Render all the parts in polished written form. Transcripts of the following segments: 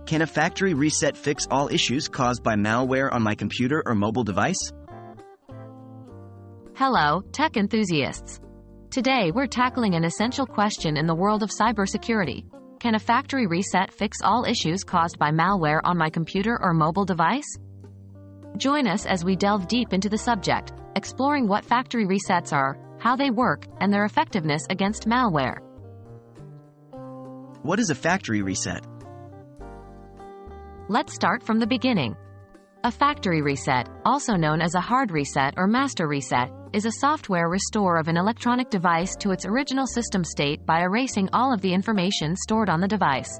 Can a factory reset fix all issues caused by malware on my computer or mobile device? Hello, tech enthusiasts. Today we're tackling an essential question in the world of cybersecurity. Can a factory reset fix all issues caused by malware on my computer or mobile device? Join us as we delve deep into the subject, exploring what factory resets are, how they work, and their effectiveness against malware. What is a factory reset? Let's start from the beginning. A factory reset, also known as a hard reset or master reset, is a software restore of an electronic device to its original system state by erasing all of the information stored on the device.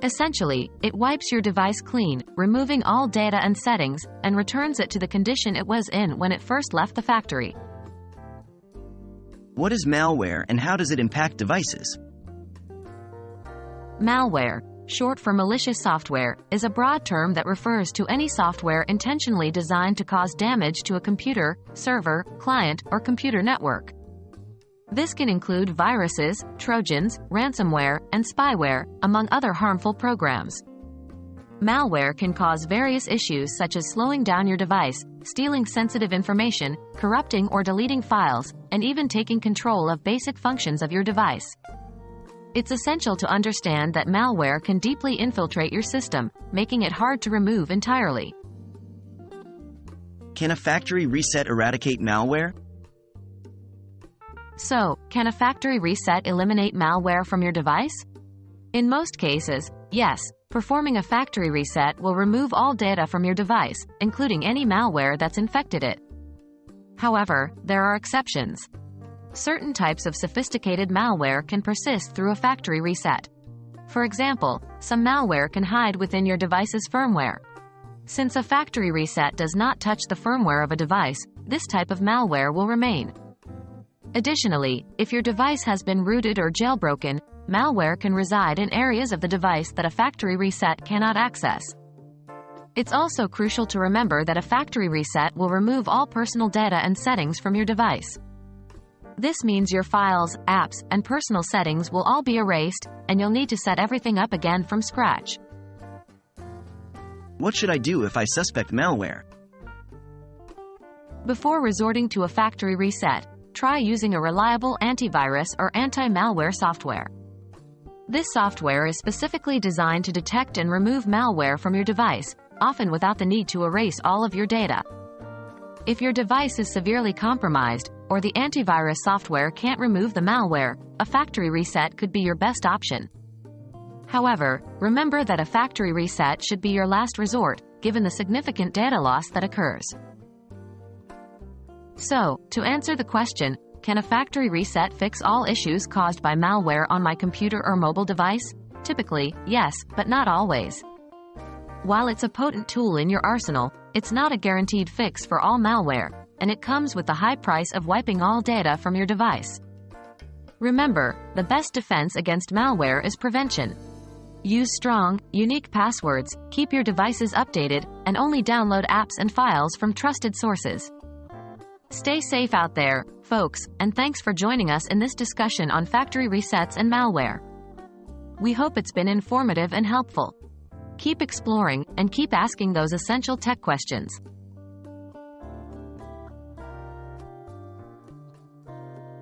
Essentially, it wipes your device clean, removing all data and settings, and returns it to the condition it was in when it first left the factory. What is malware and how does it impact devices? Malware, short for malicious software, is a broad term that refers to any software intentionally designed to cause damage to a computer, server, client, or computer network. This can include viruses, trojans, ransomware, and spyware, among other harmful programs. Malware can cause various issues such as slowing down your device, stealing sensitive information, corrupting or deleting files, and even taking control of basic functions of your device. It's essential to understand that malware can deeply infiltrate your system, making it hard to remove entirely. Can a factory reset eradicate malware? So, can a factory reset eliminate malware from your device? In most cases, yes. Performing a factory reset will remove all data from your device, including any malware that's infected it. However, there are exceptions. Certain types of sophisticated malware can persist through a factory reset. For example, some malware can hide within your device's firmware. Since a factory reset does not touch the firmware of a device, this type of malware will remain. Additionally, if your device has been rooted or jailbroken, malware can reside in areas of the device that a factory reset cannot access. It's also crucial to remember that a factory reset will remove all personal data and settings from your device. This means your files, apps, and personal settings will all be erased, and you'll need to set everything up again from scratch. What should I do if I suspect malware? Before resorting to a factory reset, try using a reliable antivirus or anti-malware software. This software is specifically designed to detect and remove malware from your device, often without the need to erase all of your data. If your device is severely compromised, or the antivirus software can't remove the malware, a factory reset could be your best option. However, remember that a factory reset should be your last resort, given the significant data loss that occurs. So, to answer the question, can a factory reset fix all issues caused by malware on my computer or mobile device? Typically, yes, but not always. While it's a potent tool in your arsenal, it's not a guaranteed fix for all malware, and it comes with the high price of wiping all data from your device. Remember, the best defense against malware is prevention. Use strong, unique passwords, keep your devices updated, and only download apps and files from trusted sources. Stay safe out there, folks, and thanks for joining us in this discussion on factory resets and malware. We hope it's been informative and helpful. Keep exploring, and keep asking those essential tech questions.